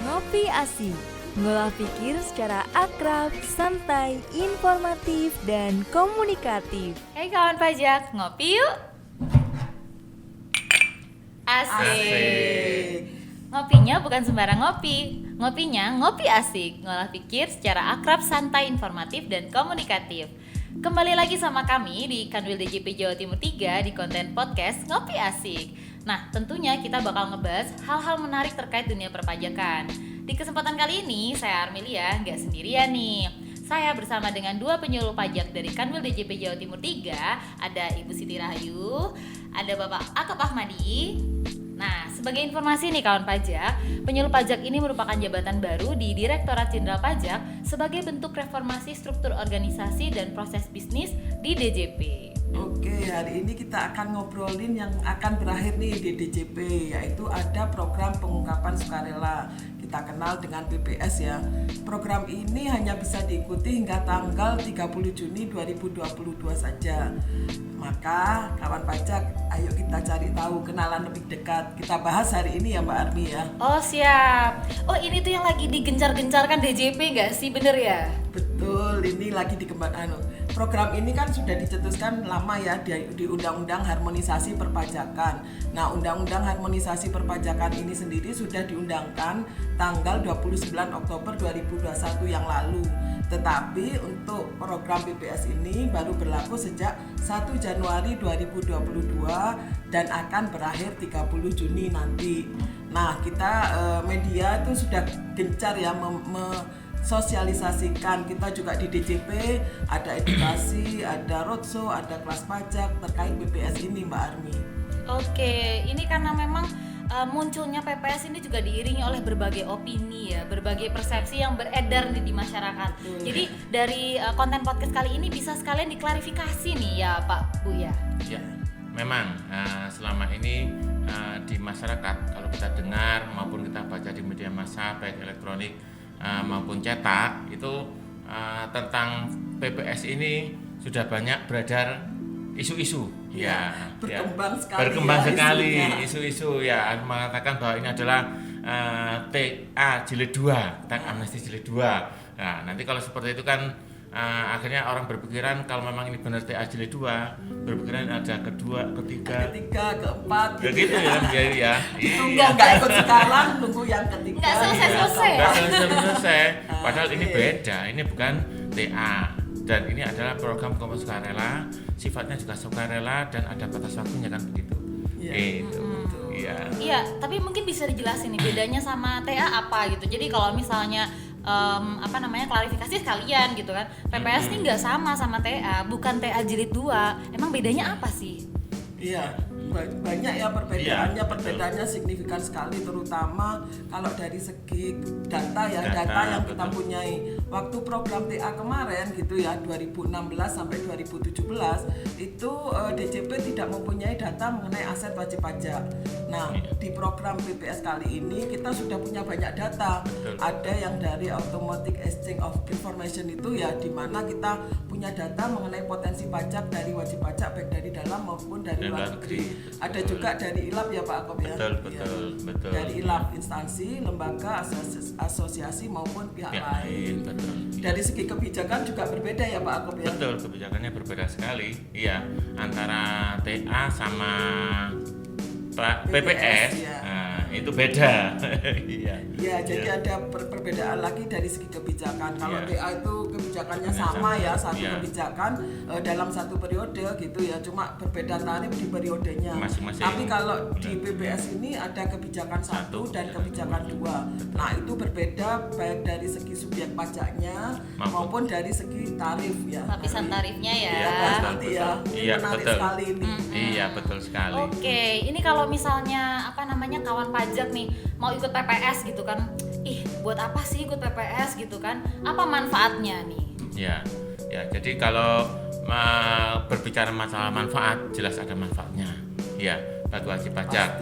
Ngopi Asik, ngolah pikir secara akrab, santai, informatif, dan komunikatif. Hai kawan pajak, ngopi yuk. Asik. Ngopinya bukan sembarang ngopi. Ngopinya ngopi asik, ngolah pikir secara akrab, santai, informatif, dan komunikatif. Kembali lagi sama kami di Kanwil DJP Jawa Timur 3 di konten podcast Ngopi Asik. Nah, tentunya kita bakal ngebahas hal-hal menarik terkait dunia perpajakan. Di kesempatan kali ini, saya Armelia, nggak sendirian nih. Saya bersama dengan dua penyuluh pajak dari Kanwil DJP Jawa Timur 3, ada Ibu Siti Rahayu, ada Bapak Akep Ahmadi. Nah, sebagai informasi nih kawan pajak, penyuluh pajak ini merupakan jabatan baru di Direktorat Jenderal Pajak sebagai bentuk reformasi struktur organisasi dan proses bisnis di DJP. Oke, hari ini kita akan ngobrolin yang akan berakhir nih di DJP, yaitu ada program pengungkapan sukarela. Kita kenal dengan PPS ya. Program ini hanya bisa diikuti hingga tanggal 30 Juni 2022 saja. Maka kawan pajak, ayo kita cari tahu, kenalan lebih dekat. Kita bahas hari ini ya Mbak Armi ya. Oh siap. Oh ini tuh yang lagi digencar-gencarkan DJP nggak sih, bener ya? Betul, ini lagi dikembangkan. Program ini kan sudah dicetuskan lama ya di Undang-Undang Harmonisasi Perpajakan. Nah, Undang-Undang Harmonisasi Perpajakan ini sendiri sudah diundangkan tanggal 29 Oktober 2021 yang lalu. Tetapi untuk program PPS ini baru berlaku sejak 1 Januari 2022 dan akan berakhir 30 Juni nanti. Nah, kita media itu sudah gencar ya sosialisasikan. Kita juga di DJP ada edukasi, ada roadshow, ada kelas pajak terkait PPS ini Mbak Armi. Oke, ini karena memang munculnya PPS ini juga diiringi oleh berbagai opini ya, berbagai persepsi yang beredar di masyarakat. Jadi dari konten podcast kali ini bisa sekalian diklarifikasi nih ya Pak Bu ya. Ya, memang selama ini di masyarakat kalau kita dengar maupun kita baca di media massa baik elektronik maupun cetak itu tentang PPS ini sudah banyak beredar isu-isu berkembang sekali isu-isu ya mengatakan bahwa ini adalah TA jilid 2, teks amnesti jilid 2. Nah, nanti kalau seperti itu kan akhirnya orang berpikiran kalau memang ini benar TA jilid 2, berpikiran ada kedua, ketiga, keempat begitu ya. Enggak ikut sekarang, nunggu yang ketiga. Enggak selesai. Padahal ini beda, ini bukan TA. Dan ini adalah program pengungkapan sukarela, sifatnya juga sukarela dan ada batas waktunya kan begitu. Iya, tapi mungkin bisa dijelasin nih bedanya sama TA apa gitu. Jadi kalau misalnya klarifikasi sekalian gitu kan. PPS ini nggak sama TA, bukan TA jilid 2. Emang bedanya apa sih? Iya, banyak ya perbedaannya signifikan sekali, terutama kalau dari segi data yang kita punyai. Waktu program TA kemarin gitu ya 2016 sampai 2017 itu DJP tidak mempunyai data mengenai aset wajib pajak. Nah, di program PPS kali ini kita sudah punya banyak data. Ada yang dari Automatic Exchange of Information itu ya, di mana kita punya data mengenai potensi pajak dari wajib pajak baik dari dalam maupun dari luar negeri. Ada juga dari ILAP ya Pak Akop ya. Betul. Dari ILAP, instansi, lembaga, asosiasi maupun pihak lain. Betul. Dari segi kebijakan juga berbeda ya Pak Akop ya. Betul, kebijakannya berbeda sekali. Iya, antara TA sama PPS ya. Itu beda. Iya, jadi ada perbedaan lagi dari segi kebijakan. Kalau TA itu kebijakannya sama ya, satu kebijakan dalam satu periode gitu ya, cuma berbeda tarif di periodenya. Masing-masing. Tapi kalau di PPS ini ada kebijakan satu dan kebijakan 2. Nah, itu berbeda baik dari segi subjek pajaknya maupun dari segi tarif ya. Lapisan tarifnya ya. Ini menarik sekali ini. Iya, betul sekali. Oke, ini kalau misalnya kawan pajak nih mau ikut PPS gitu kan, buat apa sih ikut PPS gitu kan? Apa manfaatnya nih? Ya, jadi kalau berbicara masalah manfaat, jelas ada manfaatnya. Ya, bagi wajib pajak.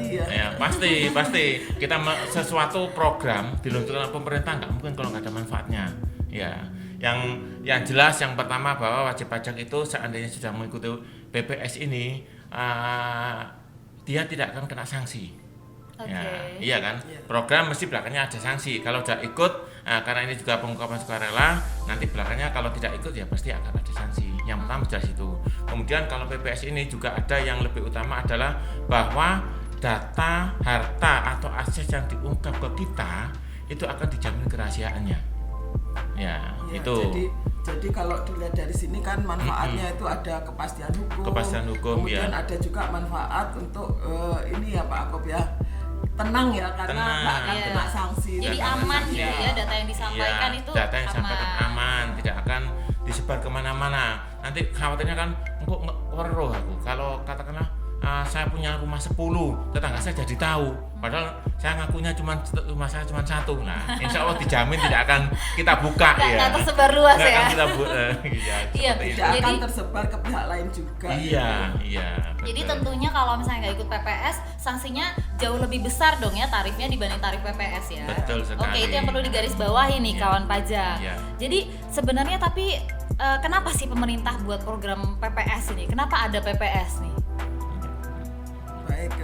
Pasti. Kita sesuatu program diluncurkan pemerintah nggak mungkin kalau nggak ada manfaatnya. Ya, yang jelas yang pertama bahwa wajib pajak itu seandainya sudah mengikuti PPS ini, dia tidak akan kena sanksi. Ya, iya kan? Program mesti belakangnya ada sanksi. Kalau udah ikut, karena ini juga pengungkapan sukarela, nanti belakangnya kalau tidak ikut ya pasti akan ada sanksi. Yang pertama jelas itu. Kemudian kalau PPS ini juga ada yang lebih utama adalah bahwa data, harta atau aset yang diungkap ke kita itu akan dijamin kerahasiaannya. Ya, itu. Jadi kalau dilihat dari sini kan manfaatnya itu ada kepastian hukum. Kepastian hukum, kemudian ada juga manfaat untuk ini ya Pak Akop ya. Tenang ya karena nggak akan kena sanksi. Jadi aman gitu ya data yang disampaikan itu data yang disampaikan aman, tidak akan disebar kemana-mana. Nanti khawatirnya kan kok ngeroh aku kalau katakanlah saya punya rumah 10, tetangga saya jadi tahu. Padahal saya ngakunya rumah saya cuma 1. Nah, insya Allah dijamin tidak akan kita buka nggak tersebar luas nggak ya. akan kita tidak akan tersebar ke pihak lain juga. Iya. Jadi tentunya kalau misalnya nggak ikut PPS, sanksinya jauh lebih besar dong ya tarifnya dibanding tarif PPS ya. Betul sekali. Oke, itu yang perlu digarisbawahi nih kawan pajak. Iya. Jadi sebenarnya tapi kenapa sih pemerintah buat program PPS ini? Kenapa ada PPS nih? Baik,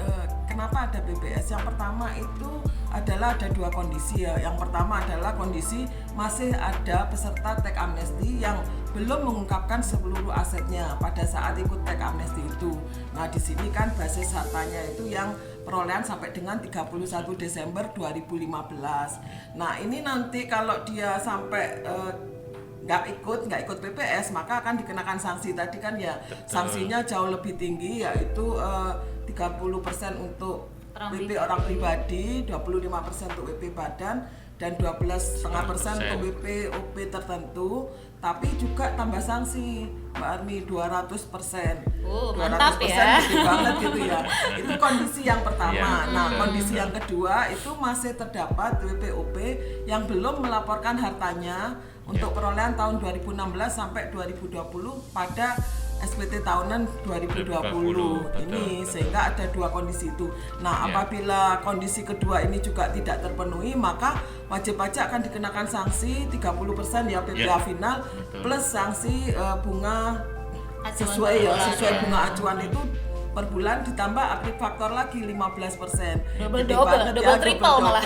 kenapa ada PPS? Yang pertama itu adalah ada 2 kondisi ya. Yang pertama adalah kondisi masih ada peserta teks amnesti yang belum mengungkapkan seluruh asetnya pada saat ikut teks amnesti itu. Nah, di sini kan basis hartanya itu yang perolehan sampai dengan 31 Desember 2015. Nah, ini nanti kalau dia sampai nggak ikut PPS maka akan dikenakan sanksi tadi kan ya. Sanksinya jauh lebih tinggi yaitu 30% untuk WP orang pribadi, 25% untuk WP badan, dan 12,5% untuk WP OP tertentu. Tapi juga tambah sanksi, Mbak Armi, 200%. 200% mantap ya. gede banget gitu ya. Itu kondisi yang pertama. Nah, kondisi yang kedua itu masih terdapat WP OP yang belum melaporkan hartanya untuk perolehan tahun 2016 sampai 2020 pada SPT tahunan 2020 ini, sehingga ada 2 kondisi itu. Nah, apabila kondisi kedua ini juga tidak terpenuhi, maka wajib pajak akan dikenakan sanksi 30% ya PPh final plus sanksi bunga sesuai bunga acuan itu per bulan ditambah aplikator lagi 15%. Double triple malah.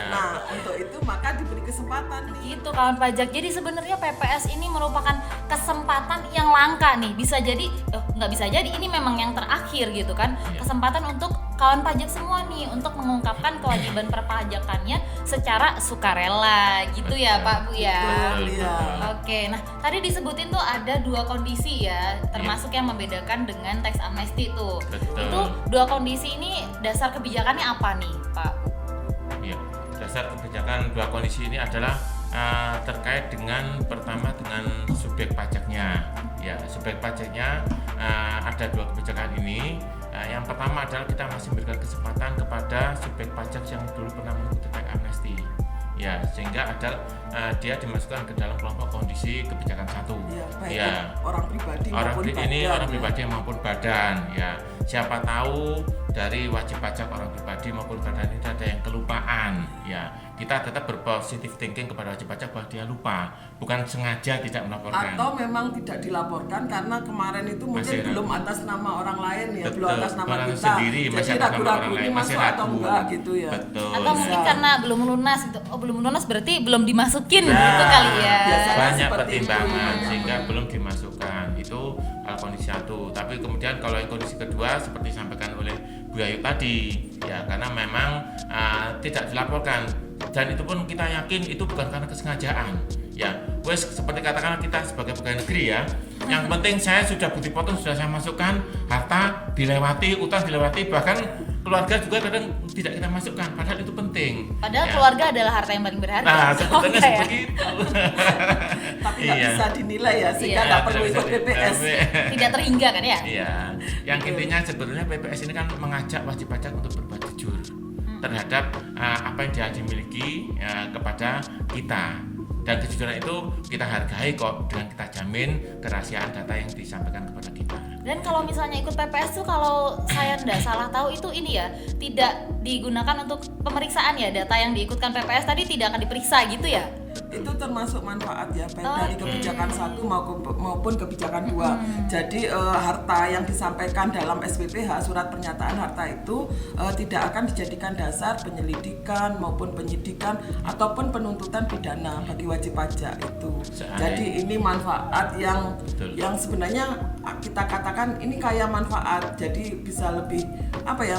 Nah, untuk itu maka diberi kesempatan nih. Gitu kawan pajak. Jadi sebenarnya PPS ini merupakan kesempatan yang langka nih. Bisa jadi nggak bisa jadi ini memang yang terakhir gitu kan. Kesempatan untuk kawan pajak semua nih untuk mengungkapkan kewajiban perpajakannya secara sukarela gitu ya Pak Bu ya. Oke, nah tadi disebutin tuh ada 2 kondisi ya, termasuk yang membedakan dengan teks amnesti tuh. Itu 2 kondisi ini dasar kebijakannya apa nih Pak? Iya, dasar kebijakan 2 kondisi ini adalah terkait dengan pertama dengan subjek pajaknya. Ya, subjek pajaknya ada 2 kebijakan ini. Yang pertama adalah kita masih memberikan kesempatan kepada subjek pajak yang dulu pernah mengikuti teks amnesti. Ya, sehingga ada dia dimasukkan ke dalam kelompok kondisi kebijakan 1. Orang pribadi maupun badan. Orang pribadi maupun badan. Ya, siapa tahu dari wajib pajak orang pribadi maupun badan ini ada yang kelupaan. Ya, kita tetap berpositif thinking kepada wajib pajak bahwa dia lupa, bukan sengaja tidak melaporkan. Atau memang tidak dilaporkan karena kemarin itu mungkin belum atas nama orang lain ya, belum atas nama kita. Sendiri, jadi ragu-ragu ini masuk atau enggak gitu ya. Atau mungkin karena belum lunas gitu. Belum lunas berarti belum dimasukin gitu kali ya. Banyak pertimbangan sehingga belum dimasukkan. Itu kondisi 1. Tapi kemudian kalau yang kondisi kedua seperti disampaikan oleh Bu Ayu tadi, ya karena memang tidak dilaporkan, dan itu pun kita yakin itu bukan karena kesengajaan. Ya, wes seperti katakanlah kita sebagai pegawai negeri ya, yang penting saya sudah bukti potong sudah saya masukkan, harta dilewati, utang dilewati, bahkan keluarga juga kadang tidak kita masukkan, padahal itu penting. Padahal keluarga adalah harta yang paling berharga. Nah, sebetulnya seperti itu. Tapi nggak bisa dinilai ya, sehingga nggak perlu ikut PPS. Tidak terhingga kan ya? Iya. Yang intinya sebetulnya PPS ini kan mengajak wajib pajak untuk berbuat jujur terhadap apa yang dia dimiliki kepada kita. Dan kejujuran itu kita hargai kok, dengan kita jamin kerahasiaan data yang disampaikan kepada kita. Dan kalau misalnya ikut PPS tuh kalau saya tidak salah tahu itu ini ya, tidak digunakan untuk pemeriksaan ya, data yang diikutkan PPS tadi tidak akan diperiksa gitu ya? itu termasuk manfaat ya, baik dari kebijakan satu maupun kebijakan dua. Jadi harta yang disampaikan dalam SPPH, surat pernyataan harta itu tidak akan dijadikan dasar penyelidikan maupun penyidikan ataupun penuntutan pidana bagi wajib pajak itu. Jadi ini manfaat yang sebenarnya kita katakan ini kaya manfaat. Jadi bisa lebih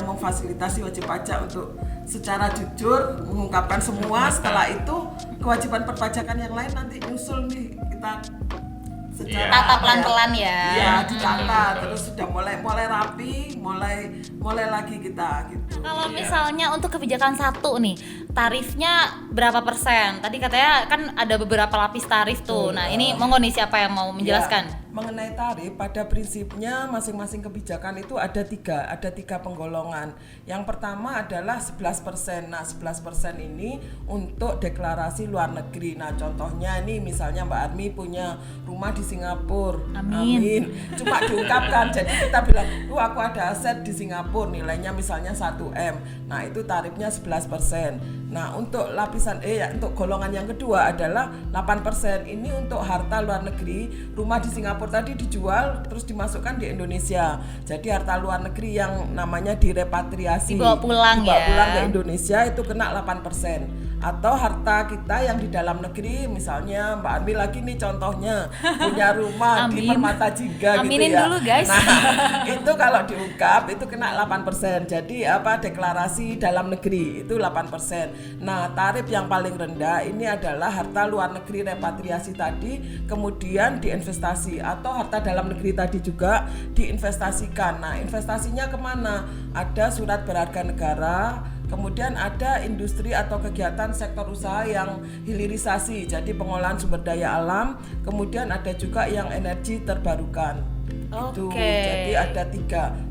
memfasilitasi wajib pajak untuk secara jujur mengungkapkan semua. Setelah itu kewajiban perpajakan yang lain nanti nyusul nih, kita secara tata pelan-pelan ya. Iya, ditata terus sudah mulai rapi, mulai lagi kita gitu. Kalau misalnya untuk kebijakan satu nih, tarifnya berapa persen? Tadi katanya kan ada beberapa lapis tarif tuh. Nah, ini monggo nih siapa yang mau menjelaskan? Ya, mengenai tarif, pada prinsipnya masing-masing kebijakan itu ada tiga penggolongan. Yang pertama adalah 11%. Nah, 11% ini untuk deklarasi luar negeri. Nah, contohnya ini misalnya Mbak Armi punya rumah di Singapura. Amin. Cuma diungkapkan. Jadi kita bilang, aku ada aset di Singapura, nilainya misalnya 1M. Nah, itu tarifnya 11%. Nah, untuk lapisan untuk golongan yang kedua adalah 8%. Ini untuk harta luar negeri, rumah di Singapura tadi dijual terus dimasukkan di Indonesia. Jadi harta luar negeri yang namanya direpatriasi, dibawa pulang ke Indonesia itu kena 8%. Atau harta kita yang di dalam negeri, misalnya Mbak Armi lagi nih contohnya punya rumah di Permata Jingga gitu ya. Dulu guys. Nah, itu kalau diungkap itu kena 8%. Jadi deklarasi dalam negeri itu 8%. Nah, tarif yang paling rendah ini adalah harta luar negeri repatriasi tadi kemudian diinvestasi, atau harta dalam negeri tadi juga diinvestasikan. Nah, investasinya kemana? Ada surat berharga negara, kemudian ada industri atau kegiatan sektor usaha yang hilirisasi, jadi pengolahan sumber daya alam, kemudian ada juga yang energi terbarukan. Itu jadi ada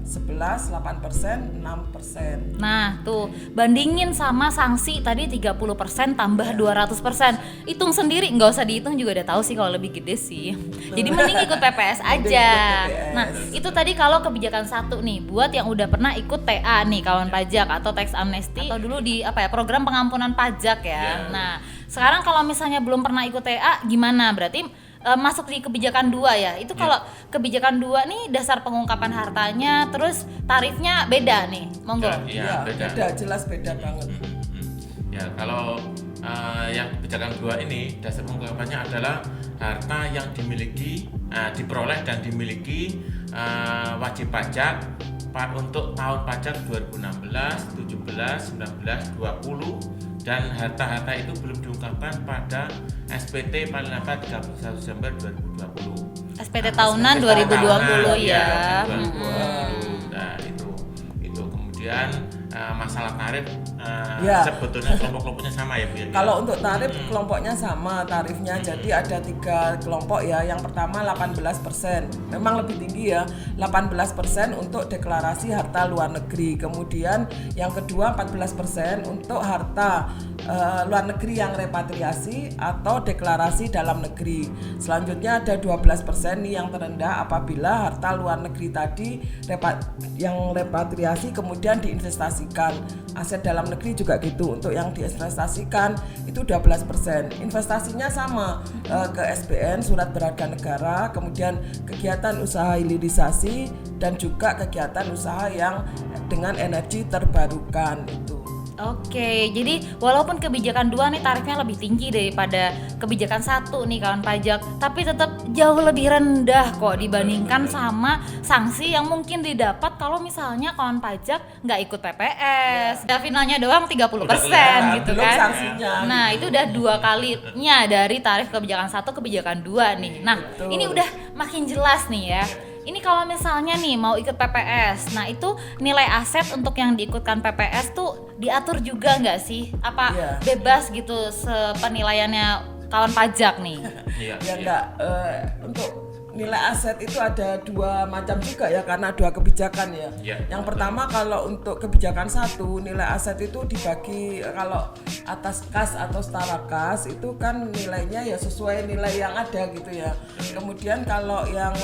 11, 8%, 6%. Nah tuh, bandingin sama sanksi tadi 30% tambah 200%. Hitung sendiri, nggak usah dihitung juga udah tahu sih kalau lebih gede sih. Jadi mending ikut PPS aja. Nah itu tadi kalau kebijakan satu nih, buat yang udah pernah ikut TA nih, kawan pajak atau tax amnesty, atau dulu di program pengampunan pajak ya. Nah sekarang kalau misalnya belum pernah ikut TA gimana? Berarti masuk di kebijakan 2 ya. Itu kalau kebijakan 2 nih dasar pengungkapan hartanya, terus tarifnya beda nih. Monggo. Beda, jelas beda banget. Ya, kalau yang kebijakan 2 ini dasar pengungkapannya adalah harta yang dimiliki, diperoleh dan dimiliki wajib pajak untuk tahun pajak 2016, 17, 19, 20 dan harta-harta itu belum diungkapkan pada SPT paling lambat 31 Desember 2020. SPT tahunan 2020 ya. 2020. Nah, itu kemudian masalah tarif sebetulnya kelompok-kelompoknya sama ya Bu ya. Kalau untuk tarif kelompoknya sama tarifnya, jadi ada 3 kelompok ya. Yang pertama 18%, memang lebih tinggi ya, 18% untuk deklarasi harta luar negeri. Kemudian yang kedua 14% untuk harta luar negeri yang repatriasi atau deklarasi dalam negeri. Selanjutnya ada 12% nih yang terendah apabila harta luar negeri tadi yang repatriasi kemudian diinvestasikan. Aset dalam negeri juga gitu, untuk yang diinvestasikan itu 12%. Investasinya sama ke SBN, surat berharga negara, kemudian kegiatan usaha hilirisasi dan juga kegiatan usaha yang dengan energi terbarukan itu. Oke, jadi walaupun kebijakan 2 nih tarifnya lebih tinggi daripada kebijakan 1 nih kawan pajak, tapi tetap jauh lebih rendah kok dibandingkan sama sanksi yang mungkin didapat kalau misalnya kawan pajak nggak ikut PPS. Ya finalnya doang 30% gitu kan. Nah, itu udah 2 kalinya dari tarif kebijakan 1 kebijakan 2 nih. Nah, ini udah makin jelas nih ya. Ini kalau misalnya nih mau ikut PPS, nah itu nilai aset untuk yang diikutkan PPS tuh diatur juga nggak sih? Apa bebas gitu sepenilaiannya kawan pajak nih? Enggak, untuk nilai aset itu ada 2 macam juga ya, karena 2 kebijakan ya. Yang pertama kalau untuk kebijakan 1, nilai aset itu dibagi kalau atas kas atau setara kas itu kan nilainya ya sesuai nilai yang ada gitu ya. Kemudian kalau yang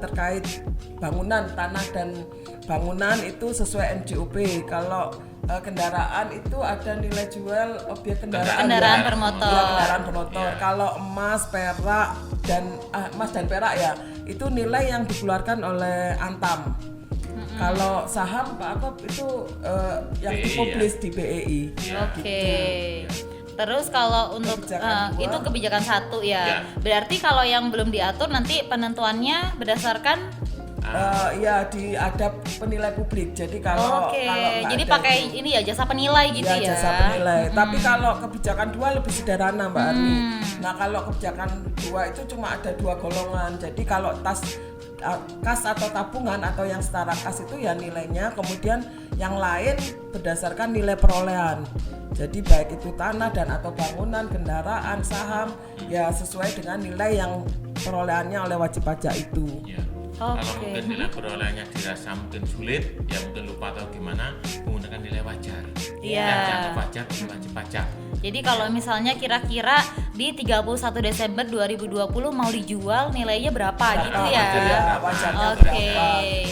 terkait bangunan, tanah dan bangunan itu sesuai NJOP. Kalau kendaraan itu ada nilai jual objek kendaraan bermotor. Ya, kendaraan bermotor. Ya. Kalau emas, perak dan perak ya, itu nilai yang dikeluarkan oleh Antam. Kalau saham Pak Akop itu yang BEI, dipublish di BEI. Ya. Oke. Terus kalau untuk Kebijakan dua. itu kebijakan 1 ya. Ya. Berarti kalau yang belum diatur nanti penentuannya berdasarkan Ya ada penilai publik. Jadi kalau Oke. nggak Jadi ada pakai itu, ini ya jasa penilai gitu ya. jasa penilai. Tapi kalau kebijakan 2 lebih sederhana Mbak Arni. Nah kalau kebijakan 2 itu cuma ada 2 golongan. Jadi kalau kas atau tabungan atau yang setara kas itu ya nilainya, kemudian yang lain berdasarkan nilai perolehan. Jadi baik itu tanah dan atau bangunan, kendaraan, saham ya sesuai dengan nilai yang perolehannya oleh wajib pajak itu. Ya. Kalau mungkin nilai perolehannya dirasa mungkin sulit, ya mungkin lupa atau gimana, menggunakan nilai wajar. Iya. Dan jatuh pajak di wajib pajak. Jadi kalau misalnya kira-kira di 31 Desember 2020 mau dijual nilainya berapa gitu ya. Wajarnya Oke. berapa.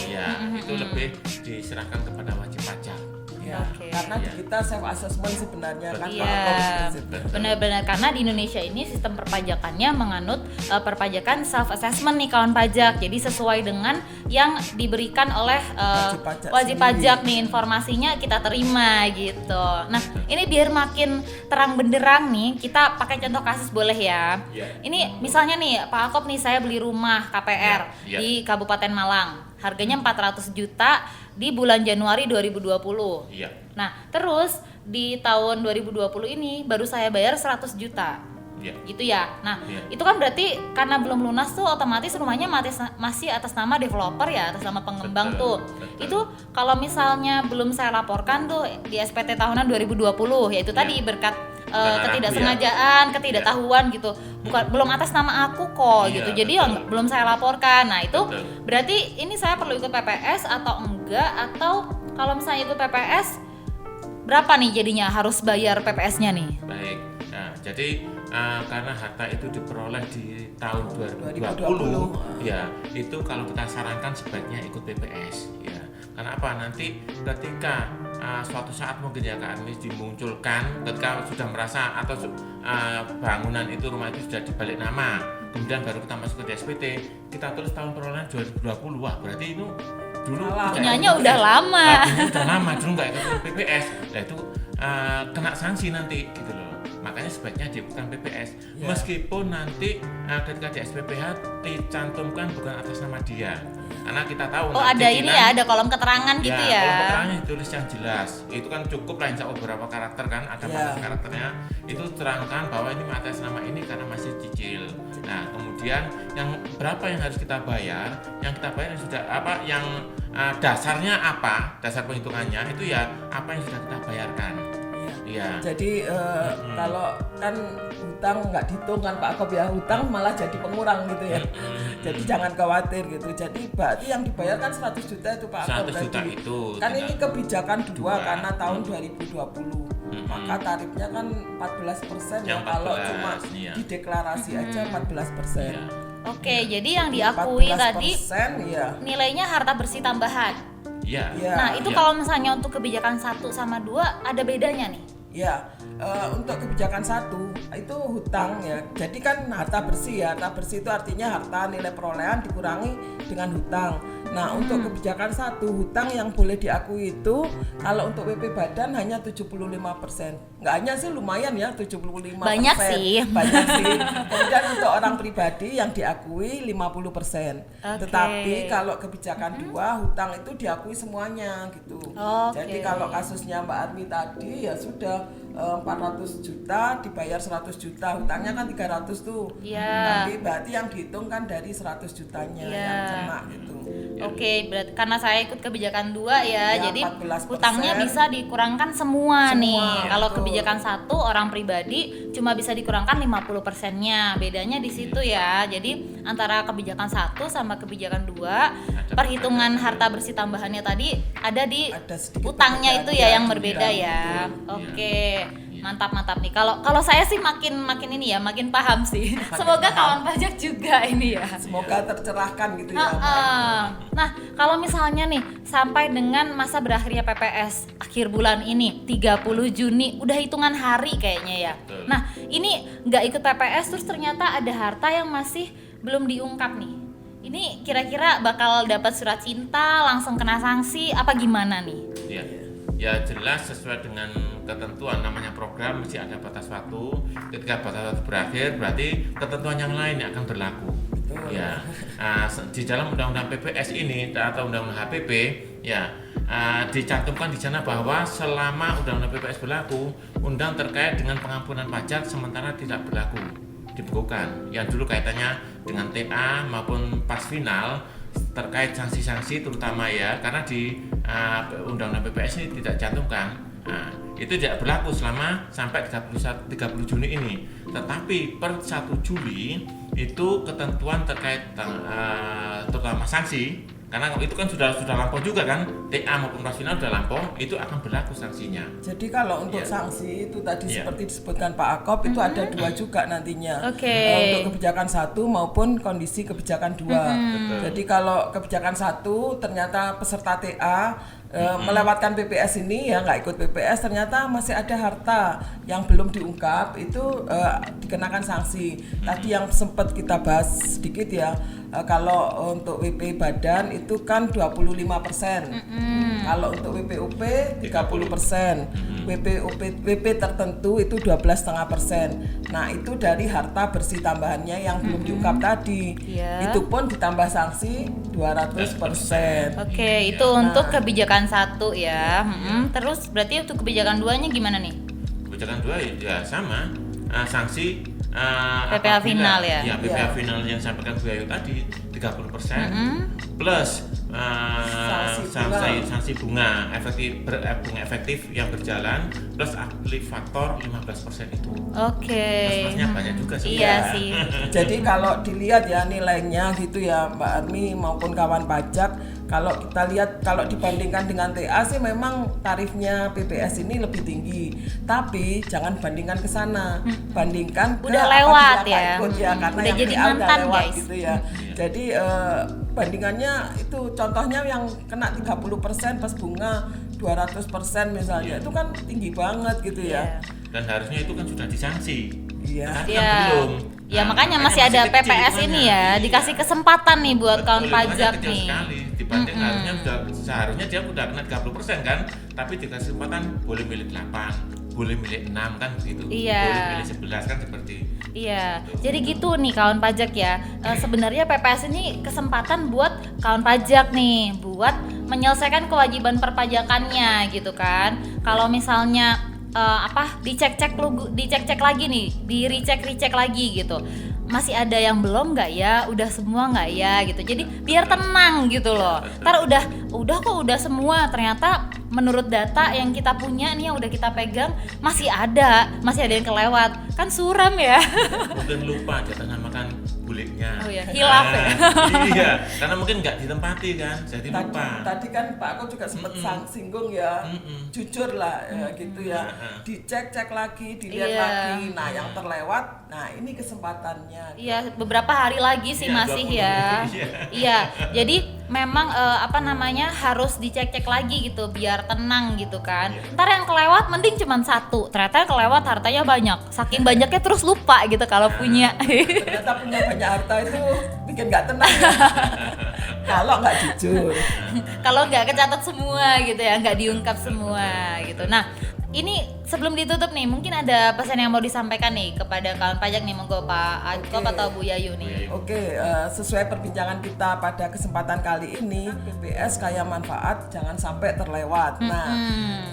Ya, itu lebih diserahkan kepada wajib pajak. Ya, Oke. karena di kita self assessment sebenarnya kan Iya, Pak Akop. benar-benar karena di Indonesia ini sistem perpajakannya menganut perpajakan self assessment nih kawan pajak. Jadi sesuai dengan yang diberikan oleh wajib pajak nih, informasinya kita terima gitu. Nah, ini biar makin terang benderang nih, kita pakai contoh kasus boleh ya. Ini misalnya nih Pak Akop nih, saya beli rumah KPR di Kabupaten Malang. Harganya 400 juta di bulan Januari 2020. Iya. Nah, terus di tahun 2020 ini baru saya bayar 100 juta. Iya. Gitu ya. Nah, Iya. itu kan berarti karena belum lunas tuh otomatis rumahnya masih atas nama developer ya, atas nama pengembang Betul, tuh. betul. Itu kalau misalnya belum saya laporkan tuh di SPT tahunan 2020, yaitu Iya. tadi berkat Karena ketidaksengajaan, ketidaktahuan gitu. Belum atas nama aku kok Iya, gitu. Jadi betul. belum saya laporkan. Nah, itu Betul. berarti ini saya perlu ikut PPS atau enggak, atau kalau misalnya ikut PPS berapa nih jadinya harus bayar PPS-nya nih? Baik. Nah, jadi karena harta itu diperoleh di tahun 2020, 2020. ya itu kalau kita sarankan sebaiknya ikut PPS, ya. Karena apa? Nanti ketika suatu saat mungkin ya Kak Anis dimunculkan ketika sudah merasa atau bangunan itu, rumah itu sudah dibalik nama, kemudian baru kita masuk ke SPT, kita tulis tahun perolehan 2020, wah berarti itu dulu Punyanya udah lama. udah lama, dulu nggak ikut PPS, nah itu kena sanksi nanti gitu loh. Makanya sebaiknya diikutkan PPS, meskipun nanti ketika di SPPH dicantumkan bukan atas nama dia, karena kita tahu Ada ini ya, ada kolom keterangan gitu ya. Kolom keterangannya ditulis yang jelas, itu kan cukup lah, insya Allah beberapa karakter kan, ada 14 karakternya, itu terangkan bahwa ini atas nama ini karena masih cicil. Nah kemudian yang berapa yang harus kita bayar, yang kita bayar yang sudah apa, yang dasarnya apa, dasar perhitungannya itu ya apa yang sudah kita bayarkan. Iya. Jadi kalau kan hutang nggak dihitung kan Pak Akop ya, hutang malah jadi pengurang gitu ya. Jadi jangan khawatir gitu. Jadi berarti yang dibayarkan 100 juta itu Pak Akop 100 juta tadi. itu. Kan ini kebijakan dua Dua. karena tahun 2020. Maka tarifnya kan 14% ya, Yang kalau 14, cuma iya. di deklarasi aja 14%. Iya. Oke, jadi yang diakui tadi 14% ya. nilainya harta bersih tambahan. Iya. Iya. Nah, itu Iya. kalau misalnya untuk kebijakan 1 sama 2 ada bedanya nih. Ya, untuk kebijakan 1 itu hutang ya. Jadi kan harta bersih ya. Harta bersih itu artinya harta nilai perolehan dikurangi dengan hutang. Nah, untuk kebijakan 1 hutang yang boleh diakui itu kalau untuk WP Badan hanya 75%. Nggak hanya sih, lumayan ya 75%. Banyak sih. Banyak sih. Kemudian untuk orang pribadi yang diakui 50%. Oke. Tetapi kalau kebijakan 2 hutang itu diakui semuanya gitu. Oke. Jadi kalau kasusnya Mbak Armi tadi ya sudah 400 juta dibayar 100 juta, hutangnya kan 300 tuh. Iya. Tapi berarti yang dihitung kan dari 100 jutanya Iya. yang kena gitu. Oke, berarti karena saya ikut kebijakan 2 ya, Ya, jadi 14%. hutangnya bisa dikurangkan semua nih. Kalau betul. kebijakan 1 orang pribadi cuma bisa dikurangkan 50%-nya. Bedanya di situ ya. Jadi antara kebijakan 1 sama kebijakan 2, perhitungan harta bersih tambahannya tadi ada di Ada sedikit hutangnya itu perbedaan, ya ya, yang berbeda iya, ya. betul. Oke. Mantap nih. Kalau saya sih makin ini ya, makin paham sih. Semoga kawan pajak juga ini ya. Semoga tercerahkan gitu ya. Nah, kalau misalnya nih sampai dengan masa berakhirnya PPS akhir bulan ini 30 Juni, udah hitungan hari kayaknya ya. Betul. Nah, ini nggak ikut PPS terus ternyata ada harta yang masih belum diungkap nih. Ini kira-kira bakal dapat surat cinta, langsung kena sanksi apa gimana nih? Ya jelas sesuai dengan ketentuan, namanya program mesti ada batas waktu. Ketika batas waktu berakhir, berarti ketentuan yang lain yang akan berlaku. Ya, di dalam Undang-Undang PPS ini atau Undang-Undang HPP, ya dicantumkan di sana bahwa selama Undang-Undang PPS berlaku, undang terkait dengan pengampunan pajak sementara tidak berlaku, dibekukan. Yang dulu kaitannya dengan TA maupun pas final terkait sanksi-sanksi terutama ya, karena di Undang-Undang PPS ini tidak cantumkan. Itu tidak berlaku selama sampai 30 Juni ini. Tetapi per 1 Juli itu ketentuan terkait terutama sanksi, karena itu kan sudah lampau juga kan, TA maupun pas final sudah lampau, itu akan berlaku sanksinya. Jadi kalau untuk sanksi itu tadi seperti disebutkan Pak Akop itu ada 2 juga nantinya. Untuk kebijakan 1 maupun kondisi kebijakan 2. Jadi kalau kebijakan 1 ternyata peserta TA melewatkan PPS ini ya, nggak ikut PPS, ternyata masih ada harta yang belum diungkap, itu dikenakan sanksi. Tadi yang sempat kita bahas sedikit ya, kalau untuk WP badan itu kan 25%, kalau untuk WPUP 30%, WP tertentu itu 12,5%. Nah itu dari harta bersih tambahannya yang belum diungkap tadi, itu pun ditambah sanksi 200%. Itu untuk kebijakan 1 ya. Terus berarti untuk kebijakan 2-nya gimana nih? Kebijakan 2 ya sama, sanksi PPh final ya. Ya, PPh final yang disampaikan Bu Ayu tadi 30%, plus sanksi bunga efektif yang berjalan plus aktif faktor 15% itu. Plusnya banyak juga sebenarnya. Iya sih. Jadi kalau dilihat ya nilainya gitu ya Mbak Armi maupun kawan pajak, kalau kita lihat kalau dibandingkan dengan TA sih memang tarifnya PPS ini lebih tinggi. Tapi jangan bandingkan ke sana. Bandingkan udah lewat ya. Ikut ya karena udah yang jadi TA mantan udah lewat guys. gitu ya. Jadi bandingannya itu contohnya yang kena 30% plus bunga 200% misalnya, itu kan tinggi banget gitu ya. Dan harusnya itu kan sudah disanksi. Iya. Belum. Ya makanya masih ada PPS ini ya, dikasih kesempatan nih buat kawan pajak nih. Sekali. Dibanding harusnya seharusnya dia udah kena 30% kan, tapi dikasih kesempatan boleh milih 8, boleh milih 6 kan begitu. Boleh milih 11 kan seperti. Iya. Jadi gitu nih kawan pajak ya. Sebenarnya PPS ini kesempatan buat kawan pajak nih buat menyelesaikan kewajiban perpajakannya gitu kan. Kalau misalnya dicek lagi nih, di recheck lagi gitu, masih ada yang belum nggak ya, udah semua nggak ya gitu. Jadi biar tenang gitu loh. Ntar udah semua, ternyata menurut data yang kita punya nih yang udah kita pegang masih ada yang kelewat, kan suram ya. Mungkin lupa jatah namakan buliknya. Oh ya, hilaf ya. Iya, karena mungkin nggak ditempati kan, jadi lupa. Tadi kan Pak Ako juga sempat singgung ya, jujur lah gitu ya, dicek lagi, dilihat lagi. Nah yang terlewat, nah ini kesempatannya. Iya, beberapa hari lagi sih masih ya. Iya, jadi memang harus dicek lagi gitu biar tenang gitu kan. Ntar yang kelewat mending cuma 1, ternyata yang kelewat hartanya banyak, saking banyaknya terus lupa gitu kalau punya. Ternyata punya banyak harta itu bikin nggak tenang ya. Kalau nggak jujur, kalau nggak kecatat semua gitu ya, nggak diungkap semua gitu. Nah ini sebelum ditutup nih, mungkin ada pesan yang mau disampaikan nih kepada kawan pajak nih, monggo Pak Akop atau Bu Yayu nih. Sesuai perbincangan kita pada kesempatan kali ini, PPS kaya manfaat jangan sampai terlewat. Nah,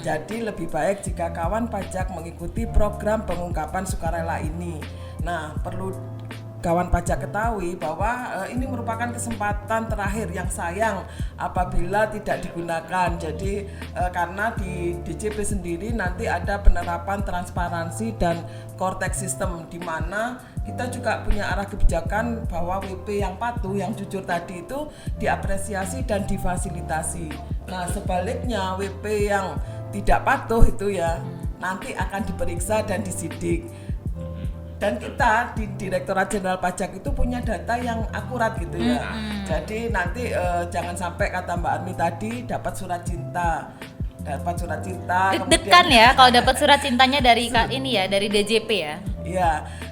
jadi lebih baik jika kawan pajak mengikuti program pengungkapan sukarela ini. Nah, perlu kawan pajak ketahui bahwa ini merupakan kesempatan terakhir yang sayang apabila tidak digunakan. Jadi karena di DJP sendiri nanti ada penerapan transparansi dan core tax system, di mana kita juga punya arah kebijakan bahwa WP yang patuh, yang jujur tadi itu diapresiasi dan difasilitasi. Nah sebaliknya WP yang tidak patuh itu ya nanti akan diperiksa dan disidik. Dan kita di Direktorat Jenderal Pajak itu punya data yang akurat gitu ya. Jadi nanti jangan sampai kata Mbak Armi tadi dapat surat cinta. Deg-degan ya kalau dapat surat cintanya dari ini ya, dari DJP ya. Iya,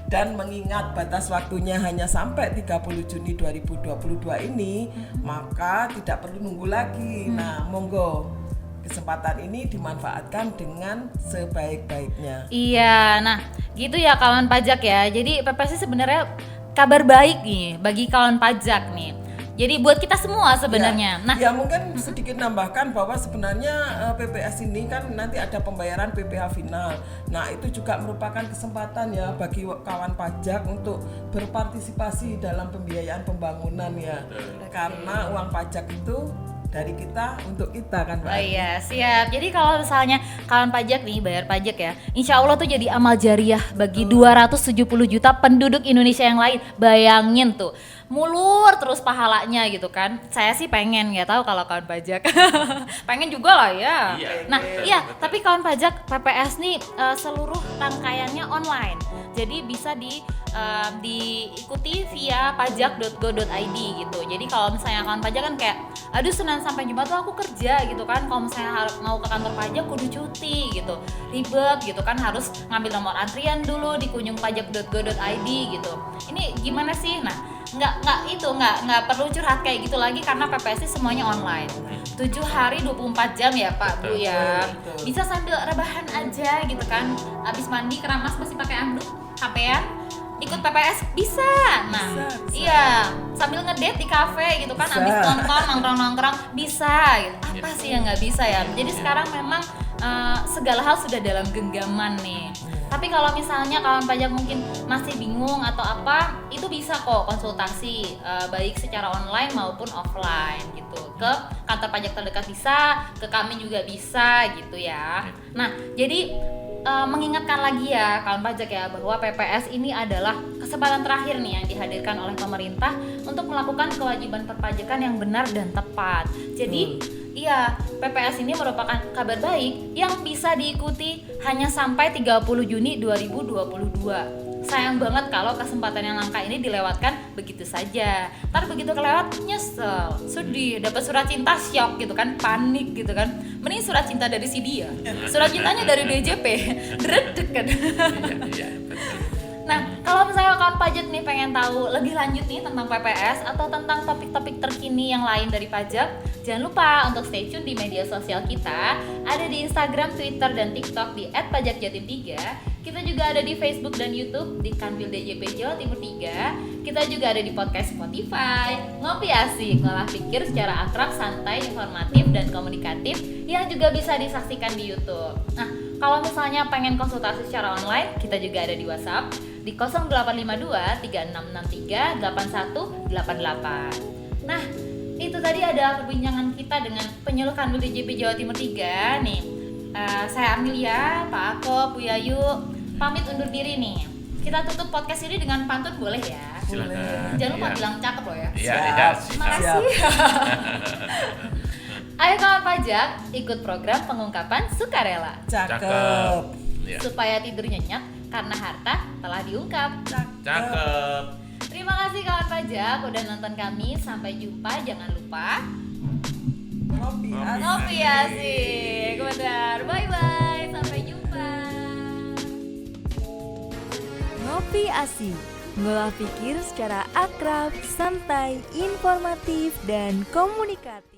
dan mengingat batas waktunya hanya sampai 30 Juni 2022 ini, maka tidak perlu nunggu lagi. Nah, monggo kesempatan ini dimanfaatkan dengan sebaik-baiknya. Iya, nah gitu ya kawan pajak ya. Jadi PPS sebenarnya kabar baik nih bagi kawan pajak nih. Jadi buat kita semua sebenarnya. Ya, ya mungkin sedikit nambahkan bahwa sebenarnya PPS ini kan nanti ada pembayaran PPh final. Nah itu juga merupakan kesempatan ya bagi kawan pajak untuk berpartisipasi dalam pembiayaan pembangunan ya. Karena uang pajak itu dari kita untuk kita kan Mbak. Oh iya siap. Jadi kalau misalnya kawan pajak nih bayar pajak ya, insya Allah tuh jadi amal jariah bagi 270 juta penduduk Indonesia yang lain. Bayangin tuh, mulur terus pahalanya gitu kan. Saya sih pengen, nggak tahu kalau kawan pajak pengen juga lah ya. Nah iya, tapi kawan pajak PPS nih seluruh rangkaiannya online. Jadi bisa diikuti via pajak.go.id gitu. Jadi kalau misalnya kawan pajak kan kayak aduh Senin sampai Jumat tuh aku kerja gitu kan, kalau misalnya mau ke kantor pajak kudu cuti gitu, ribet gitu kan, harus ngambil nomor antrian dulu di kunjungpajak.go.id gitu. Ini gimana sih? Nah nggak perlu curhat kayak gitu lagi karena PPS semuanya online 7 hari 24 jam ya Pak Bu ya. Bisa sambil rebahan aja gitu kan, abis mandi keramas masih pakai anduk HP-an, ikut PPS bisa. Nah, bisa. Iya, sambil ngedate di kafe gitu kan, abis nonton nongkrong bisa gitu. Apa sih yang nggak bisa ya? Jadi sekarang memang segala hal sudah dalam genggaman nih. Tapi kalau misalnya kawan pajak mungkin masih bingung atau apa, itu bisa kok konsultasi baik secara online maupun offline gitu. Ke kantor pajak terdekat bisa, ke kami juga bisa gitu ya. Nah, jadi mengingatkan lagi ya kawan pajak ya bahwa PPS ini adalah kesempatan terakhir nih yang dihadirkan oleh pemerintah untuk melakukan kewajiban perpajakan yang benar dan tepat. Jadi iya, PPS ini merupakan kabar baik yang bisa diikuti hanya sampai 30 Juni 2022. Sayang banget kalau kesempatan yang langka ini dilewatkan begitu saja. Ntar begitu kelewat nyesel, sedih, dapat surat cinta syok gitu kan, panik gitu kan. Mending surat cinta dari si dia, surat cintanya dari DJP, dredeg kan. Nah, kalau misalnya kawan pajak nih pengen tahu lebih lanjut nih tentang PPS atau tentang topik-topik terkini yang lain dari pajak, jangan lupa untuk stay tune di media sosial kita. Ada di Instagram, Twitter, dan TikTok di @pajakjatim3. Kita juga ada di Facebook dan YouTube di Kanwil DJP Jawa Timur 3. Kita juga ada di podcast Spotify, Ngopi Asik, ngolah pikir secara akrab, santai, informatif, dan komunikatif yang juga bisa disaksikan di YouTube. Nah, kalau misalnya pengen konsultasi secara online, kita juga ada di WhatsApp di 0852 3663 8188. Nah, itu tadi ada perbincangan kita dengan penyuluh Kanwil DJP Jawa Timur 3 nih. Saya Amelia, Pak Ako, Bu Yayu pamit undur diri nih. Kita tutup podcast ini dengan pantun boleh ya? Silakan. Jangan lupa bilang cakep loh ya. Iya. Makasih. Ayo kawan pajak, ikut program pengungkapan sukarela. Cakep. Ya. Supaya tidur nyenyak karena harta telah diungkap. Cakep. Terima kasih kawan pajak udah nonton kami. Sampai jumpa. Jangan lupa ngopi asik. Benar. Bye bye. Sampai jumpa. Ngopi Asik, ngolah pikir secara akrab, santai, informatif, dan komunikatif.